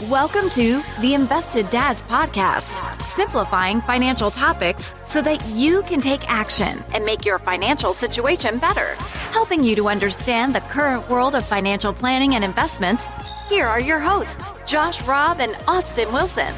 Welcome to the Invested Dads Podcast, simplifying financial topics so that you can take action and make your financial situation better. Helping you to understand the current world of financial planning and investments, here are your hosts, Josh Robb and Austin Wilson.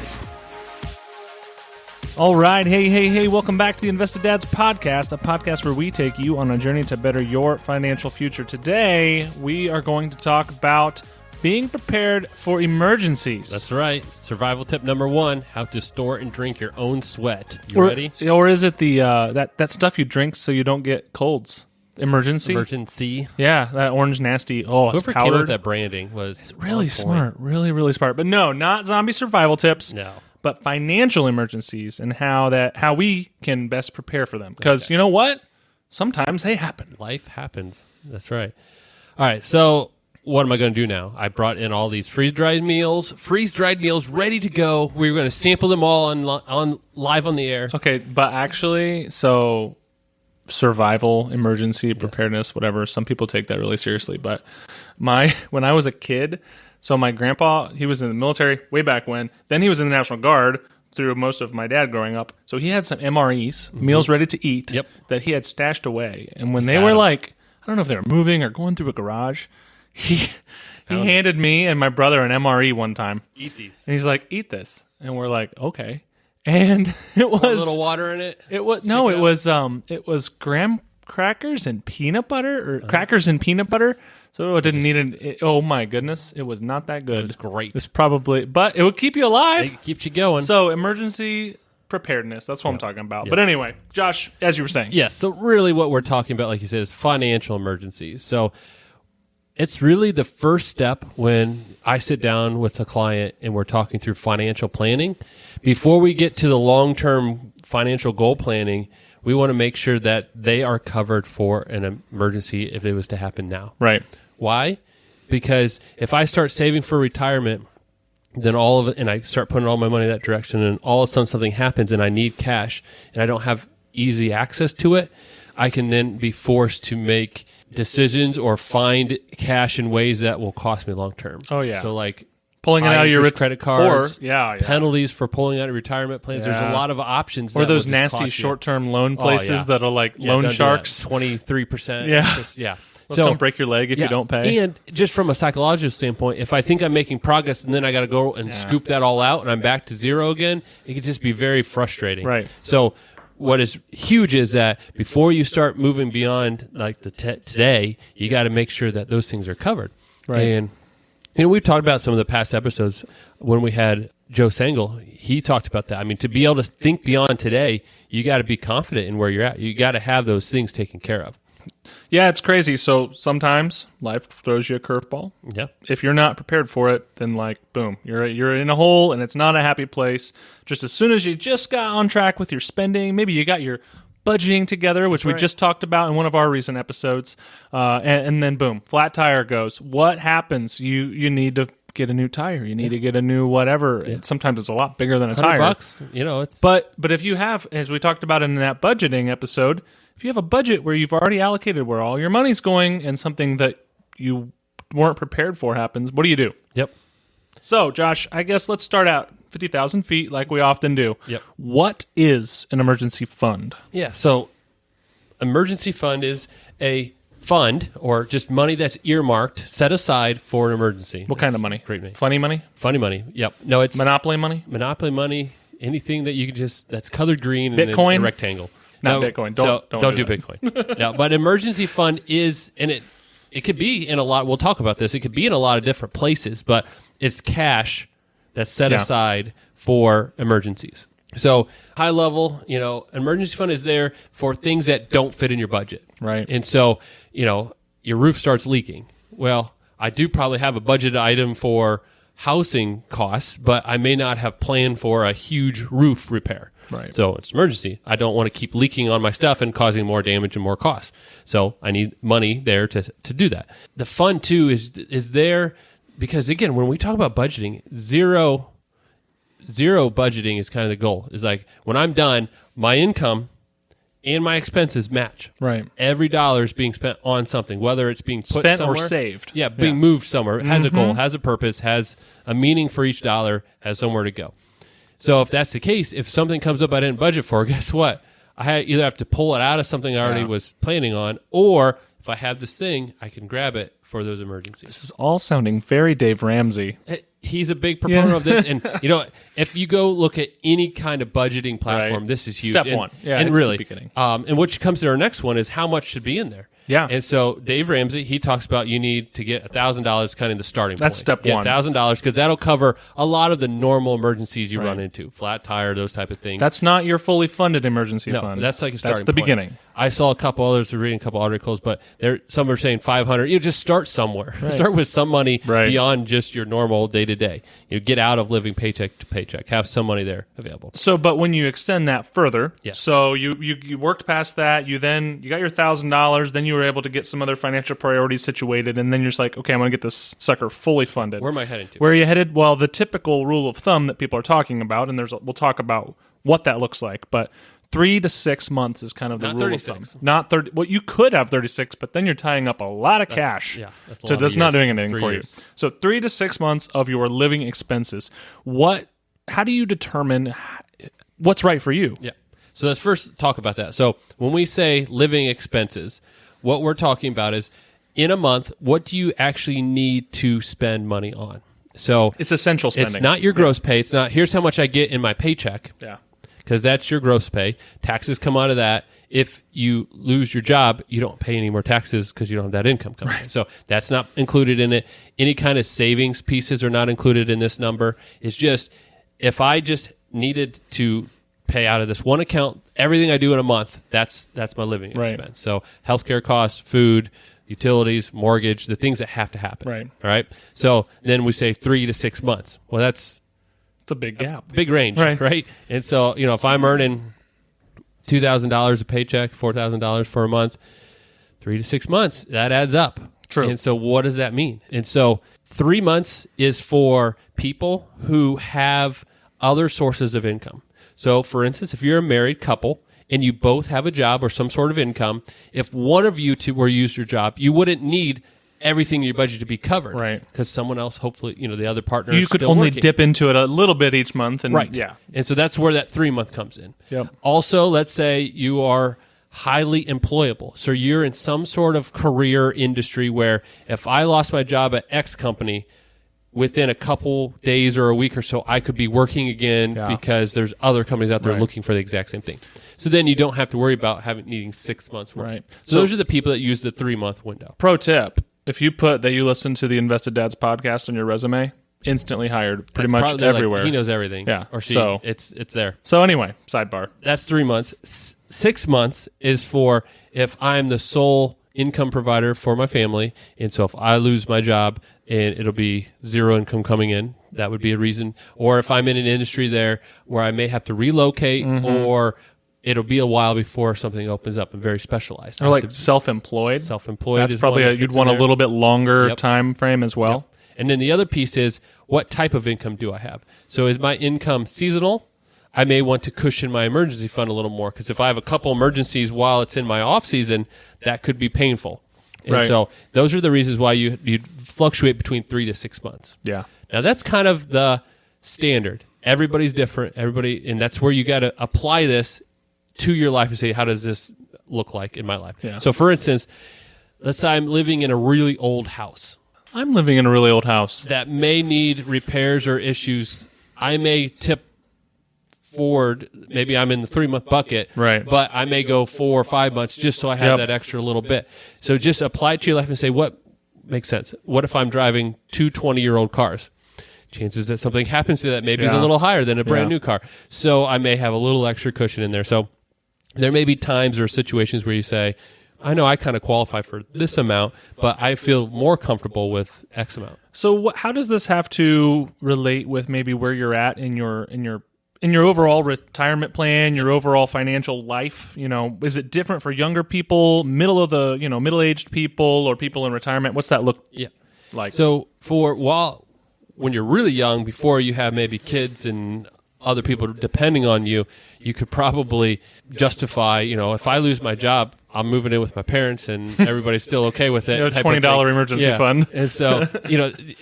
All right. Hey. Welcome back to the Invested Dads Podcast, a podcast where we take you on a journey to better your financial future. Today, we are going to talk about being prepared for emergencies. That's right. Survival tip number 1, how to store and drink your own sweat. You ready? Or is it the that stuff you drink so you don't get colds? Emergency? Yeah, that orange nasty. Oh, it's Whoever powdered. came up with that branding was Really smart. Really smart. But no, not zombie survival tips. No. But financial emergencies and how we can best prepare for them. Because you know what? Sometimes they happen. Life happens. That's right. All right, so what am I going to do now? I brought in all these freeze-dried meals ready to go. We're going to sample them all on live on the air. Okay, but actually, so survival, emergency, preparedness, whatever, some people take that really seriously. But when I was a kid, so my grandpa, he was in the military way back when. Then he was in the National Guard through most of my dad growing up. So he had some MREs, meals ready to eat, that he had stashed away. And when they were like, I don't know if they were moving or going through a garage, he handed me and my brother an MRE one time. Eat these. And he's like, eat this. And we're like, okay. And it was a little water in it. It was graham crackers and peanut butter, or crackers and peanut butter. So it didn't need oh my goodness, it was not that good. It was great. It's probably, but it would keep you alive. It keeps you going. So emergency preparedness, that's what I'm talking about. But anyway, Josh, as you were saying. Yeah, so really what we're talking about, like you said, is financial emergencies. So it's really the first step when I sit down with a client and we're talking through financial planning. Before we get to the long-term financial goal planning, we want to make sure that they are covered for an emergency if it was to happen now. Right. Why? Because if I start saving for retirement, then all of it, and I start putting all my money in that direction, and all of a sudden something happens and I need cash and I don't have easy access to it, I can then be forced to make decisions or find cash in ways that will cost me long term. Oh, yeah. So like pulling it out of your credit cards, or penalties for pulling out of retirement plans. Yeah. There's a lot of options. Or that those will just nasty short-term loan places that are like don't loan do sharks. 23%. Yeah. So don't break your leg if you don't pay. And just from a psychological standpoint, if I think I'm making progress and then I got to go and scoop that all out and I'm back to zero again, it can just be very frustrating. Right. So what is huge is that before you start moving beyond like the today, you got to make sure that those things are covered. Right. And we've talked about some of the past episodes when we had Joe Sengel. He talked about that. I mean, to be able to think beyond today, you got to be confident in where you're at. You got to have those things taken care of. Yeah, it's crazy. So sometimes life throws you a curveball. Yeah. If you're not prepared for it, then like, boom, you're in a hole and it's not a happy place. Just as soon as you just got on track with your spending, maybe you got your budgeting together, which we just talked about in one of our recent episodes, and then boom, flat tire goes. What happens? You need to get a new tire. You need to get a new whatever. Yeah. Sometimes it's a lot bigger than a tire. $100, it's. But if you have, as we talked about in that budgeting episode, if you have a budget where you've already allocated where all your money's going and something that you weren't prepared for happens, what do you do? Yep. So, Josh, I guess let's start out 50,000 feet like we often do. Yep. What is an emergency fund? Yeah, so emergency fund is a fund or just money that's earmarked, set aside for an emergency. What kind of money? Great name. Funny money? Funny money. Yep. No, it's Monopoly money? Monopoly money, anything that you can that's colored green Bitcoin? in a rectangle. Not Bitcoin. Don't do Bitcoin. No, but emergency fund is, and it could be in a lot, we'll talk about this, it could be in a lot of different places, but it's cash that's set aside for emergencies. So high level, emergency fund is there for things that don't fit in your budget. Right. And so, your roof starts leaking. Well, I do probably have a budget item for housing costs, but I may not have planned for a huge roof repair. Right. So it's an emergency. I don't want to keep leaking on my stuff and causing more damage and more costs. So I need money there to do that. The fund too is there because again, when we talk about budgeting, zero budgeting is kind of the goal. Is like when I'm done, my income and my expenses match. Right. Every dollar is being spent on something, whether it's being put Spent somewhere, or saved. Yeah, being moved somewhere. It has a goal, has a purpose, has a meaning for each dollar, has somewhere to go. So if that's the case, if something comes up I didn't budget for, guess what? I either have to pull it out of something I already was planning on, or if I have this thing, I can grab it for those emergencies. This is all sounding very Dave Ramsey. He's a big proponent of this, and if you go look at any kind of budgeting platform, this is huge. Step one, and it's really, the beginning. And which comes to our next one is how much should be in there. Yeah. And so Dave Ramsey, he talks about you need to get $1,000 kind of the starting point. That's step one. $1,000 because that'll cover a lot of the normal emergencies you run into, flat tire, those type of things. That's not your fully funded emergency No, fund. that's like a starting That's the point. beginning. I saw a couple others reading a couple articles, but some are saying 500. You just start somewhere. Start with some money beyond just your normal day to day. Get out of living paycheck to paycheck. Have some money there available. So, but when you extend that further, Yes. so you worked past that, you got your $1,000, then you were able to get some other financial priorities situated, and then you're just like, okay, I'm going to get this sucker fully funded. Where am I heading to? Where are you headed? Well, the typical rule of thumb that people are talking about, and we'll talk about what that looks like, but 3 to 6 months is kind of the Not rule 36. of thumb. Not 30. Well, you could have 36, but then you're tying up a lot of cash. yeah, that's a So lot of that's not years. doing anything 3 for years. you. So 3 to 6 months of your living expenses. How do you determine what's right for you? Yeah. So let's first talk about that. So when we say living expenses, what we're talking about is in a month, what do you actually need to spend money on? So It's essential spending. it's not your gross pay. It's not, here's how much I get in my paycheck. Yeah. Because that's your gross pay. Taxes come out of that. If you lose your job, you don't pay any more taxes because you don't have that income coming in. So that's not included in it. Any kind of savings pieces are not included in this number. It's just, if I just needed to pay out of this one account, everything I do in a month, that's my living expense. So healthcare costs, food, utilities, mortgage, the things that have to happen. Right. All right. So then we say 3 to 6 months. Well, that's It's a big gap. big range, Right. right? And so, if I'm earning $2,000 a paycheck, $4,000 for a month, 3 to 6 months, that adds up. True. And so what does that mean? And so 3 months is for people who have other sources of income. So for instance, if you're a married couple and you both have a job or some sort of income, if one of you two were to use your job, you wouldn't need everything in your budget to be covered. Right. Because someone else, hopefully, the other partner You is could still only working. dip into it a little bit each month. And Right. Yeah. And so that's where that 3 month comes in. Yep. Also, let's say you are highly employable. So you're in some sort of career industry where if I lost my job at X company, within a couple days or a week or so, I could be working again because there's other companies out there Right. looking for the exact same thing. So then you don't have to worry about needing 6 months work. Right. So those are the people that use the 3 month window. Pro tip: if you put that you listen to the Invested Dads podcast on your resume, instantly hired pretty That's much probably, like, everywhere. he knows everything. Yeah. Or she. So- It's there. So anyway, sidebar. That's 3 months. 6 months is for if I'm the sole income provider for my family. And so if I lose my job and it'll be zero income coming in, that would be a reason. Or if I'm in an industry there where I may have to relocate or it'll be a while before something opens up and very specialized. Or like self-employed. Self-employed That's is probably one that you'd fits want in a there. little bit longer Yep. time frame as well. And then the other piece is what type of income do I have? So is my income seasonal? I may want to cushion my emergency fund a little more because if I have a couple emergencies while it's in my off season, that could be painful. And Right. so those are the reasons why you'd fluctuate between 3 to 6 months. Yeah. Now that's kind of the standard. Everybody's different. And that's where you got to apply this to your life and say, how does this look like in my life? Yeah. So for instance, let's say I'm living in a really old house I'm living in a really old house. that may need repairs or issues. I may tip forward. Maybe I'm in the 3 month bucket, Right. But I may go 4 or 5 months just so I have Yep. that extra little bit. So just apply it to your life and say, what makes sense? What if I'm driving two 20-year-old cars? Chances that something happens to that maybe is a Yeah. little higher than a brand Yeah. new car. So I may have a little extra cushion in there. So there may be times or situations where you say, I know I kind of qualify for this amount, but I feel more comfortable with X amount. So how does this have to relate with maybe where you're at in your overall retirement plan, your overall financial life? Is it different for younger people, middle-aged people, or people in retirement? What's that look Yeah. like? So when you're really young, before you have maybe kids and other people depending on you, you could probably justify, if I lose my job, I'm moving in with my parents and everybody's still okay with it. $20 emergency fund. And so,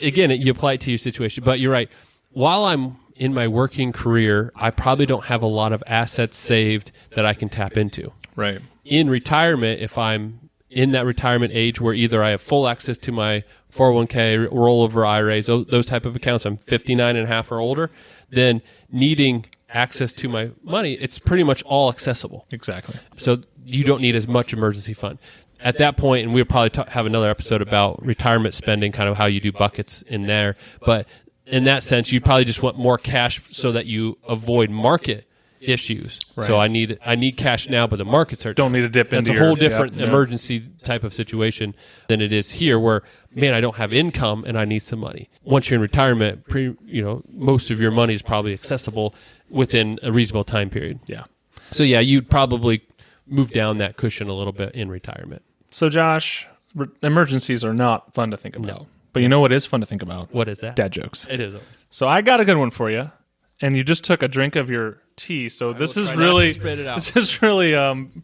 again, you apply it to your situation. But you're right. While I'm in my working career, I probably don't have a lot of assets saved that I can tap into. Right. In retirement, if I'm in that retirement age where either I have full access to my 401k, rollover IRAs, those type of accounts, I'm 59 and a half or older, then needing access to my money, it's pretty much all accessible. Exactly. So you don't need as much emergency fund. At that point, and we'll probably have another episode about retirement spending, kind of how you do buckets in there. But in that sense, you probably just want more cash so that you avoid market issues. Right. So I need cash now, but the markets are don't need to dip into That's a whole different emergency type of situation than it is here, where I don't have income and I need some money. Once you're in retirement, most of your money is probably accessible within a reasonable time period. Yeah. So you'd probably move down that cushion a little bit in retirement. So Josh, emergencies are not fun to think about. No. But you know what is fun to think about? What is that? Dad jokes. It is always. So I got a good one for you, and you just took a drink of your tea. So this is really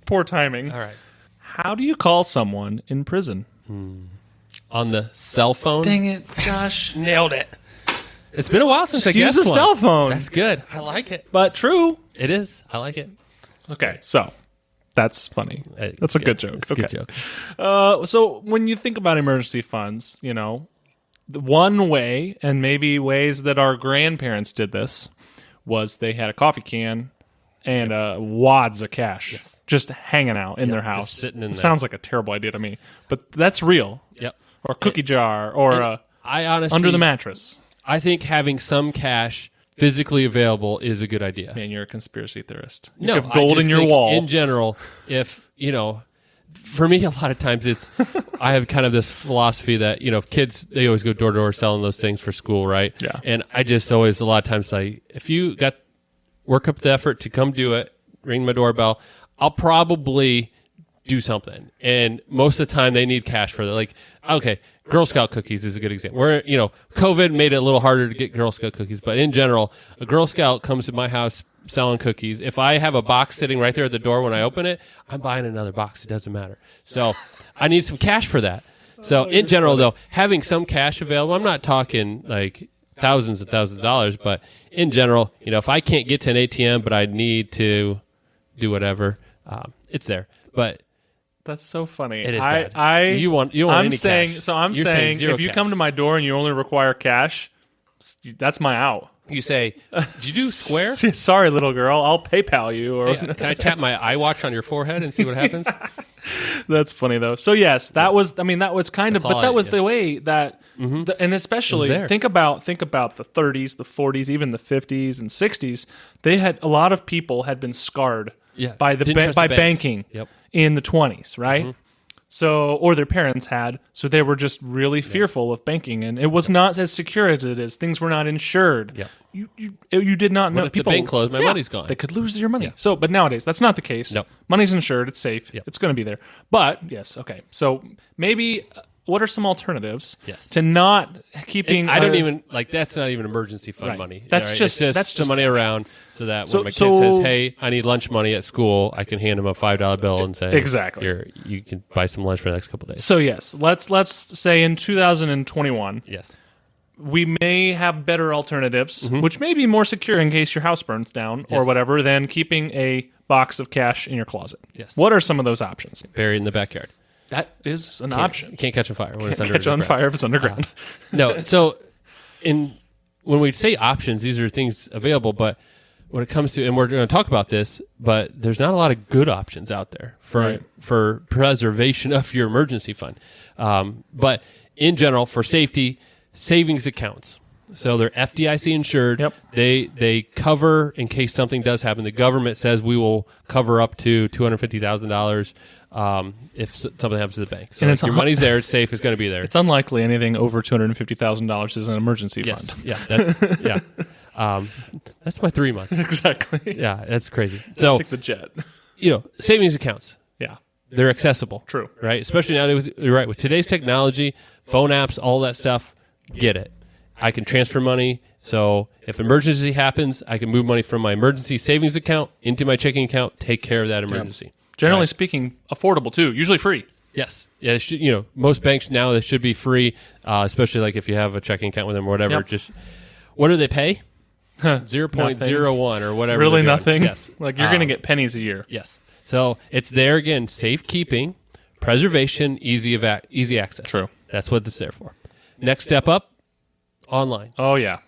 poor timing. All right. How do you call someone in prison? On the cell phone? Dang it, Josh. Nailed it. It's been a while since I use guessed a one. cell phone. That's good. I like it. But true. It is. I like it. Okay, so that's funny. That's a good joke. It's a good joke. So when you think about emergency funds, the one way, and maybe ways that our grandparents did this, was they had a coffee can and wads of cash just hanging out in their house. Just sitting in there. Sounds like a terrible idea to me, but that's real. Yep. Or a cookie jar, or I honestly, under the mattress. I think having some cash physically available is a good idea. Man, you're a conspiracy theorist. No, you have gold in your wall. In general, if for me, a lot of times I have kind of this philosophy that, kids, they always go door to door selling those things for school, right? Yeah. And I just always, a lot of times, if you work up the effort to come do it, ring my doorbell, I'll probably do something. And most of the time they need cash for that. Okay, Girl Scout cookies is a good example. Where, COVID made it a little harder to get Girl Scout cookies, but in general, a Girl Scout comes to my house selling cookies. If I have a box sitting right there at the door when I open it, I'm buying another box. It doesn't matter. So I need some cash for that. So in general, though, having some cash available, I'm not talking thousands and thousands of dollars, but in general, if I can't get to an ATM, but I need to do whatever, it's there. But that's so funny. It is bad. You want I'm any saying, cash. So I'm You're saying zero if you cash. come to my door and you only require cash, that's my out. You say, did you do Square? Sorry, little girl. I'll PayPal you. Or Yeah. Can I tap my iWatch on your forehead and see what happens? That's funny though. So yes, that was kind of, but that was the way that, and especially think about the 30s, the 40s, even the 50s and 60s. They had a lot of people had been scarred by banking in the 20s, right? Mm-hmm. So, or their parents had, so they were just really fearful of banking, and it was not as secure as it is. Things were not insured. Yeah. You did not know. If the bank closed, my money's gone. They could lose your money. Yeah. So, but nowadays that's not the case. No. Money's insured. It's safe. Yep. It's going to be there. But yes, okay. So maybe what are some alternatives to not keeping? I don't even that's not even emergency fund money. That's right? just it's that's some just money around so that when my kid says, "Hey, I need lunch money at school," I can hand him a $5 bill and say, exactly, "Here, you can buy some lunch for the next couple of days." So yes, let's say in 2021, yes, we may have better alternatives, which may be more secure in case your house burns down or whatever, than keeping a box of cash in your closet. Yes. What are some of those options? Buried in the backyard. That is an option. You can't catch on fire when it's catch on fire if it's underground. No. So when we say options, these are things available, but when it comes to, and we're going to talk about this, but there's not a lot of good options out there for preservation of your emergency fund. But in general, for safety, savings accounts. So they're FDIC insured. Yep. They cover in case something does happen. The government says we will cover up to $250,000 if something happens to the bank. So if your money's there, it's safe. It's going to be there. It's unlikely anything over $250,000 is an emergency fund. Yeah, that's my 3 month. Exactly. Yeah, that's crazy. So take the jet. Savings accounts. Yeah, they're accessible. True. Right, especially now. You're right, with today's technology, phone apps, all that stuff. Get it. I can transfer money So if emergency happens, I can move money from my emergency savings account into my checking account, take care of that emergency. Generally speaking, affordable too, usually free. Yes. Yeah, it should, most banks now, they should be free, especially like if you have a checking account with them or whatever. Yep. Just what do they pay? 0.01 or whatever. Really nothing? Yes. Like you're going to get pennies a year. Yes. So it's there again, safekeeping, preservation, easy access. True. That's what it's there for. Next step up, online. Oh, yeah.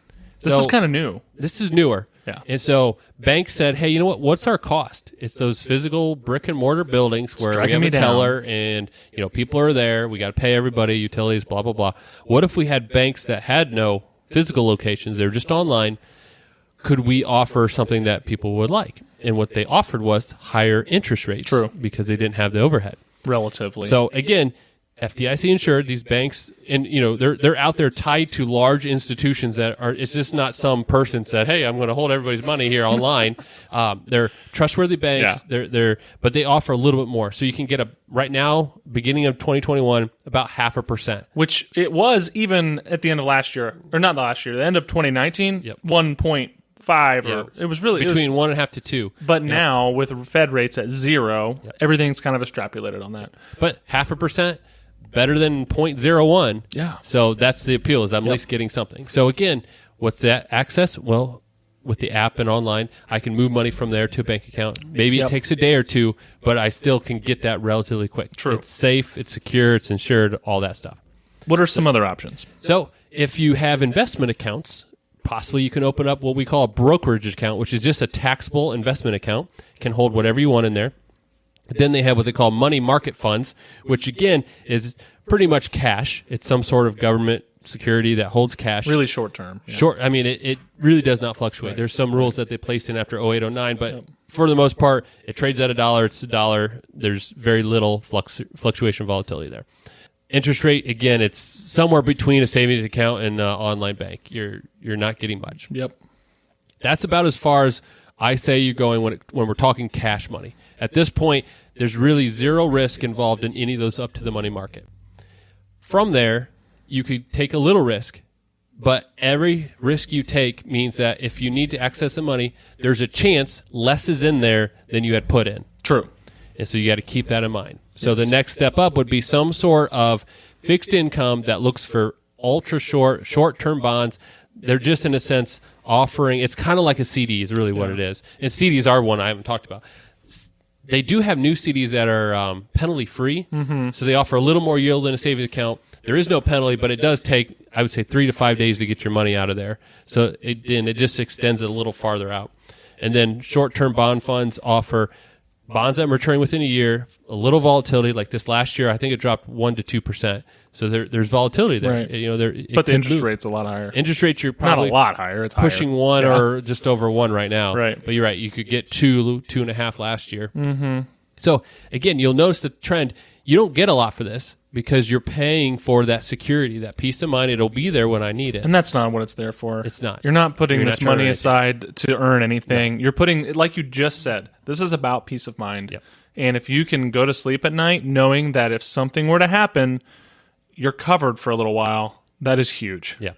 This So- is kind of new. This is newer. Yeah. And so banks said, hey, you know what? What's our cost? It's those physical brick and mortar buildings where we dragging have me a down. teller and, people are there. We got to pay everybody, utilities, blah, blah, blah. What if we had banks that had no physical locations? They were just online. Could we offer something that people would like? And what they offered was higher interest rates. True. Because they didn't have the overhead. Relatively. So again, FDIC insured, these banks, and they're out there tied to large institutions that are. It's just not some person said, "Hey, I'm going to hold everybody's money here online." They're trustworthy banks. Yeah. But they offer a little bit more. So you can get right now, beginning of 2021, about 0.5%. Which it was even at the end of last year, or not last year, the end of 2019, Yep. 1.5, Yeah. or it was really Between it was, 1.5 to 2. But now with Fed rates at 0, everything's kind of extrapolated on that. But 0.5%. Better than 0.01. Yeah. So that's the appeal, is I'm at least getting something. So again, what's that access? Well, with the app and online, I can move money from there to a bank account. Maybe it takes a day or two, but I still can get that relatively quick. True. It's safe, it's secure, it's insured, all that stuff. What are some other options? So if you have investment accounts, possibly you can open up what we call a brokerage account, which is just a taxable investment account. It can hold whatever you want in there. Then they have what they call money market funds, which again is pretty much cash. It's some sort of government security that holds cash. Really short term. Yeah. Short. I mean, it really does not fluctuate. Right. There's some rules that they placed in after 08, 09, but for the most part, it trades at $1. It's $1. There's very little fluctuation volatility there. Interest rate, again, it's somewhere between a savings account and an online bank. You're not getting much. Yep. That's about as far as I say you're going when we're talking cash money. At this point, there's really zero risk involved in any of those up to the money market. From there, you could take a little risk, but every risk you take means that if you need to access the money, there's a chance less is in there than you had put in. True. And so you got to keep that in mind. So the next step up would be some sort of fixed income that looks for ultra short-term bonds. They're just, in a sense, offering, it's kind of like a CD is really what it is. And CDs are one I haven't talked about. They do have new CDs that are penalty-free, so they offer a little more yield than a savings account. There is no penalty, but it does take, I would say, 3 to 5 days to get your money out of there. So it just extends it a little farther out. And then short-term bond funds offer bonds that are maturing within a year, a little volatility. Like this last year, I think it dropped 1 to 2%. So there's volatility there. Right. But the interest rate's a lot higher. Interest rates, you're Not probably a lot higher. It's pushing higher. 1 or just over 1 right now. Right. But you're right. You could get 2.5 last year. Mm-hmm. So again, you'll notice the trend. You don't get a lot for this because you're paying for that security, that peace of mind. It'll be there when I need it. And that's not what it's there for. It's not. You're not putting You're this not trying to money earn aside to earn anything. You're putting, like you just said, this is about peace of mind. Yep. And if you can go to sleep at night knowing that if something were to happen, you're covered for a little while, that is huge. Yeah.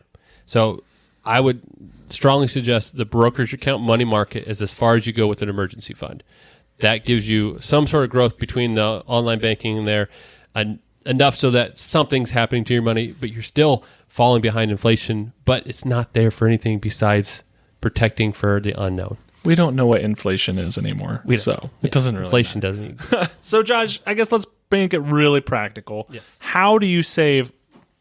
So I would strongly suggest the brokerage account money market is as far as you go with an emergency fund. That gives you some sort of growth between the online banking and there, enough so that something's happening to your money, but you're still falling behind inflation, but it's not there for anything besides protecting for the unknown. We don't know what inflation is anymore. So it doesn't really Inflation doesn't exist. So, Josh, I guess let's make it really practical. Yes. How do you save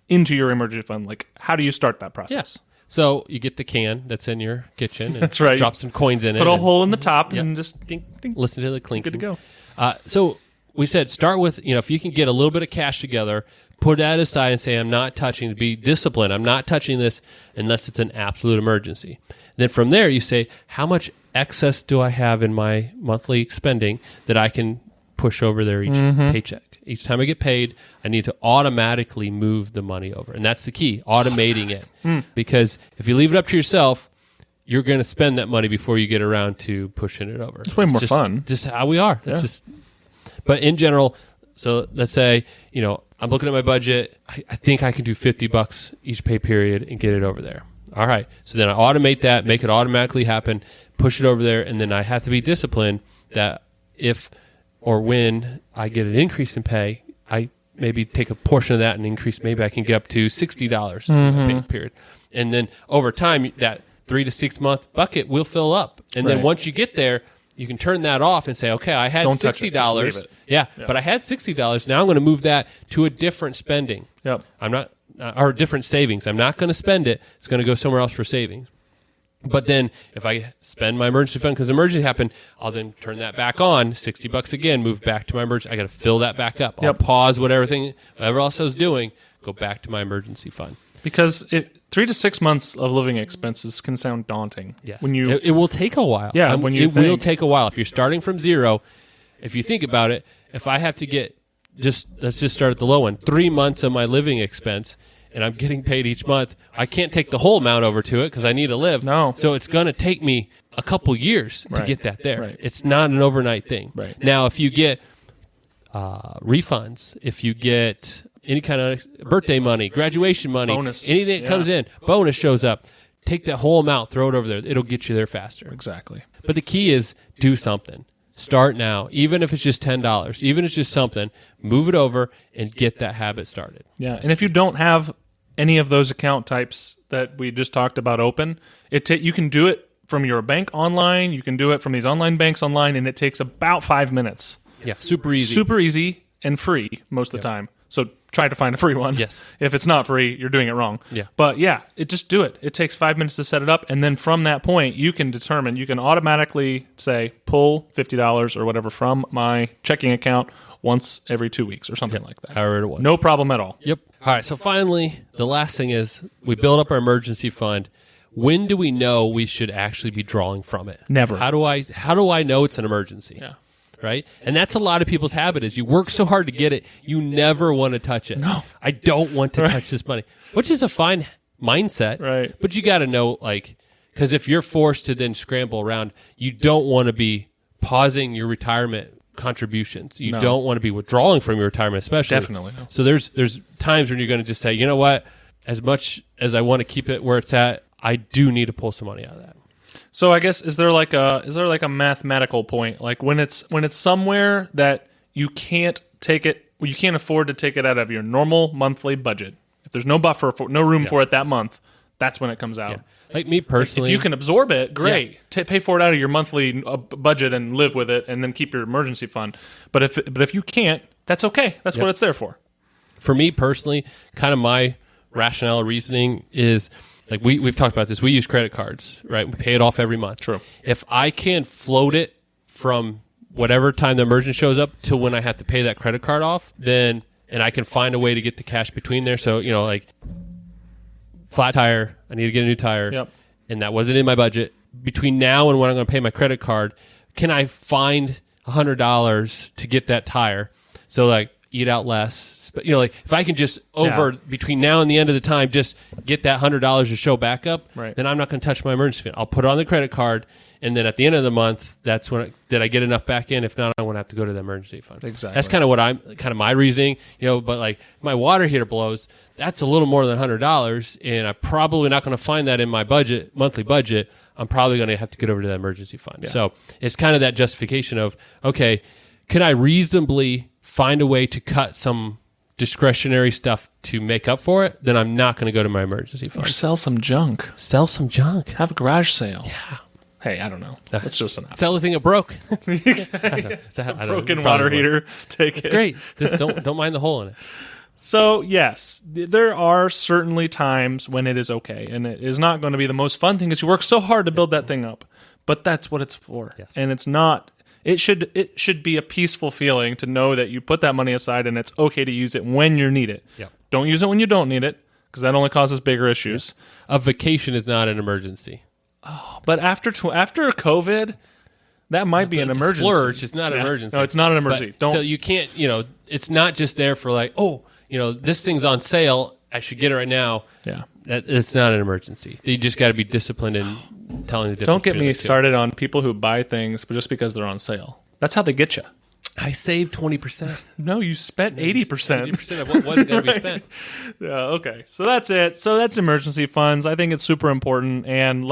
into your emergency fund? Like, how do you start that process? Yes. So you get the can that's in your kitchen. And That's right. Drop some coins in it. Put a and hole in the top and just ding, ding. listen to the clinking. Good to go. So we said start with, if you can get a little bit of cash together, put that aside and say, I'm not touching, be disciplined. I'm not touching this unless it's an absolute emergency. Then from there, you say, how much excess do I have in my monthly spending that I can push over there each paycheck? Each time I get paid, I need to automatically move the money over. And that's the key, automating it. Because if you leave it up to yourself, you're going to spend that money before you get around to pushing it over. It's way more just, fun. Just how we are. That's but in general, so let's say, I'm looking at my budget. I think I can do $50 each pay period and get it over there. All right. So then I automate that, make it automatically happen, push it over there, and then I have to be disciplined that if or when I get an increase in pay, I maybe take a portion of that and increase. Maybe I can get up to $60 in a pay period. And then over time, that 3 to 6 month bucket will fill up. And then once you get there, you can turn that off and say, okay, I had $60. Yeah, but I had $60. Now I'm going to move that to a different spending. Yep. I'm not, or different savings. I'm not going to spend it. It's going to go somewhere else for savings. But then if I spend my emergency fund because emergency happened, I'll then turn that back on, $60 again, move back to my emergency. I got to fill that back up. I'll pause whatever else I was doing, go back to my emergency fund. Because 3 to 6 months of living expenses can sound daunting. Yes. When you it will take a while. Yeah, will take a while. If you're starting from zero, if you think about it, if I have to get let's just start at the low end, 3 months of my living expense, and I'm getting paid each month, I can't take the whole amount over to it because I need to live. No. So it's going to take me a couple years to get that there. Right. It's not an overnight thing. Right. Now, if you get refunds, if you get any kind of birthday money, graduation money, bonus, anything that comes in, bonus shows up, take that whole amount, throw it over there. It'll get you there faster. Exactly. But the key is do something. Start now, even if it's just $10, even if it's just something, move it over and get that habit started. Yeah, and if you don't have any of those account types that we just talked about open, you can do it from your bank online, you can do it from these online banks online, and it takes about 5 minutes. Yeah, super easy. Super easy and free most of the time. So try to find a free one. Yes. If it's not free, you're doing it wrong. Yeah. But yeah, just do it. It takes 5 minutes to set it up, and then from that point, you can automatically say pull $50 or whatever from my checking account once every 2 weeks or something like that. However it was. No problem at all. Yep. All right. So finally, the last thing is we build up our emergency fund. When do we know we should actually be drawing from it? Never. How do I know it's an emergency? Yeah. Right? And that's a lot of people's habit is you work so hard to get it, you never want to touch it. No. I don't want to touch this money, which is a fine mindset. Right. But you got to know, because if you're forced to then scramble around, you don't want to be pausing your retirement contributions. You don't want to be withdrawing from your retirement, especially. Definitely. No. So there's times when you're going to just say, you know what, as much as I want to keep it where it's at, I do need to pull some money out of that. So I guess is there like a mathematical point, like when it's somewhere that you can't take it, you can't afford to take it out of your normal monthly budget. If there's no buffer, no room for it that month, that's when it comes out. Yeah. Like me personally, if you can absorb it, great. Pay for it out of your monthly budget and live with it, and then keep your emergency fund. But if you can't, that's okay. That's what it's there for. For me personally, kind of my rationale reasoning is. Like we've talked about this. We use credit cards, right? We pay it off every month. True. If I can float it from whatever time the emergency shows up to when I have to pay that credit card off, then and I can find a way to get the cash between there. So, like flat tire, I need to get a new tire. Yep. And that wasn't in my budget. Between now and when I'm going to pay my credit card, can I find $100 to get that tire? So eat out less. But if I can just between now and the end of the time, just get that $100 to show back up, right, then I'm not going to touch my emergency fund. I'll put it on the credit card, and then at the end of the month, that's when did I get enough back in? If not, I won't have to go to the emergency fund. Exactly. That's kind of my reasoning. But my water heater blows, that's a little more than $100, and I'm probably not going to find that in my monthly budget. I'm probably going to have to get over to the emergency fund. Yeah. So it's kind of that justification of, okay, can I reasonably find a way to cut some discretionary stuff to make up for it? Then I'm not going to go to my emergency fund. Or sell some junk. Have a garage sale. Yeah. Hey, I don't know. That's just an sell the thing that broke. It's a broken water heater. Take it. It's great. Just don't mind the hole in it. So, yes, there are certainly times when it is okay, and it is not going to be the most fun thing because you work so hard to build that thing up. But that's what it's for. Yes. And it's not. It should be a peaceful feeling to know that you put that money aside and it's okay to use it when you need it. Yep. Don't use it when you don't need it because that only causes bigger issues. A vacation is not an emergency. Oh, but after COVID, that might be an emergency. Splurge. It's not an emergency. No, it's not an emergency. So you can't. It's not just there for this thing's on sale. I should get it right now. Yeah. It's not an emergency. You just got to be disciplined in telling the difference. Don't get me started on people who buy things just because they're on sale. That's how they get you. I saved 20%. No, you spent 80%. 80% of what wasn't going to be spent. Yeah, okay. So that's it. So that's emergency funds. I think it's super important. And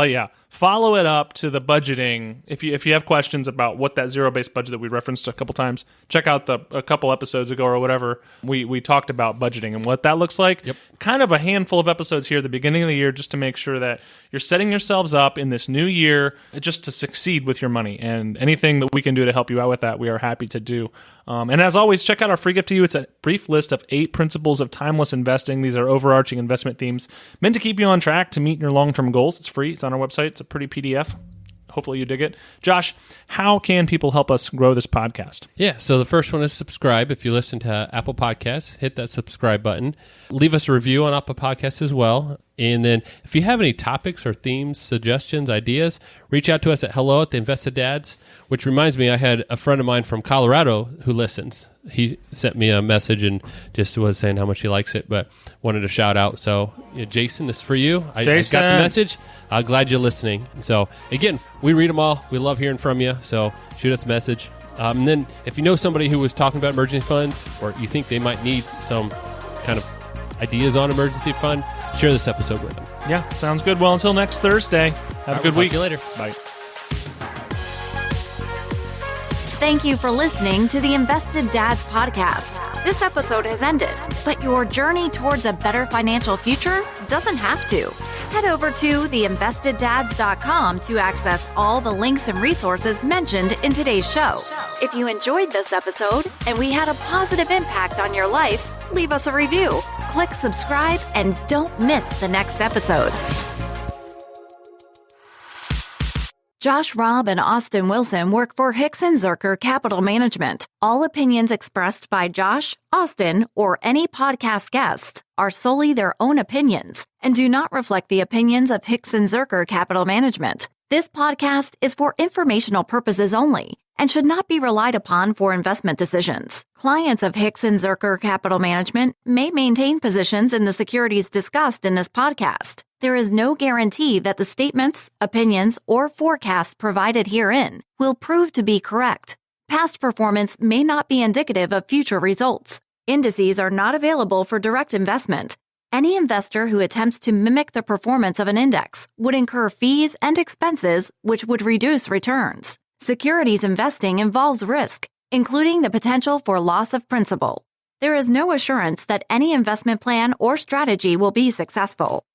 follow it up to the budgeting. If you have questions about what that zero-based budget that we referenced a couple times, check out a couple episodes ago or whatever. We talked about budgeting and what that looks like. Yep. Kind of a handful of episodes here at the beginning of the year just to make sure that you're setting yourselves up in this new year just to succeed with your money. And anything that we can do to help you out with that, we are happy to do. And as always, check out our free gift to you. It's a brief list of 8 principles of timeless investing. These are overarching investment themes meant to keep you on track to meet your long-term goals. It's free. It's on our website. It's a pretty PDF. Hopefully you dig it. Josh, how can people help us grow this podcast? Yeah, so the first one is subscribe. If you listen to Apple Podcasts, hit that subscribe button. Leave us a review on Apple Podcasts as well. And then if you have any topics or themes, suggestions, ideas, reach out to us at hello@theinvesteddads, which reminds me, I had a friend of mine from Colorado who listens. He sent me a message and just was saying how much he likes it, but wanted to shout out. So, Jason, this is for you. I got the message. I'm glad you're listening. So, again, we read them all. We love hearing from you. So, shoot us a message. And then if you know somebody who was talking about emergency fund or you think they might need some kind of ideas on emergency fund, share this episode with them. Yeah, sounds good. Well, until next Thursday, have a good week. See you later. Bye. Thank you for listening to the Invested Dads podcast. This episode has ended, but your journey towards a better financial future doesn't have to. Head over to theinvesteddads.com to access all the links and resources mentioned in today's show. If you enjoyed this episode and we had a positive impact on your life, leave us a review, click subscribe, and don't miss the next episode. Josh Robb and Austin Wilson work for Hicks & Zerker Capital Management. All opinions expressed by Josh, Austin, or any podcast guests are solely their own opinions and do not reflect the opinions of Hicks & Zerker Capital Management. This podcast is for informational purposes only and should not be relied upon for investment decisions. Clients of Hicks & Zerker Capital Management may maintain positions in the securities discussed in this podcast. There is no guarantee that the statements, opinions, or forecasts provided herein will prove to be correct. Past performance may not be indicative of future results. Indices are not available for direct investment. Any investor who attempts to mimic the performance of an index would incur fees and expenses which would reduce returns. Securities investing involves risk, including the potential for loss of principal. There is no assurance that any investment plan or strategy will be successful.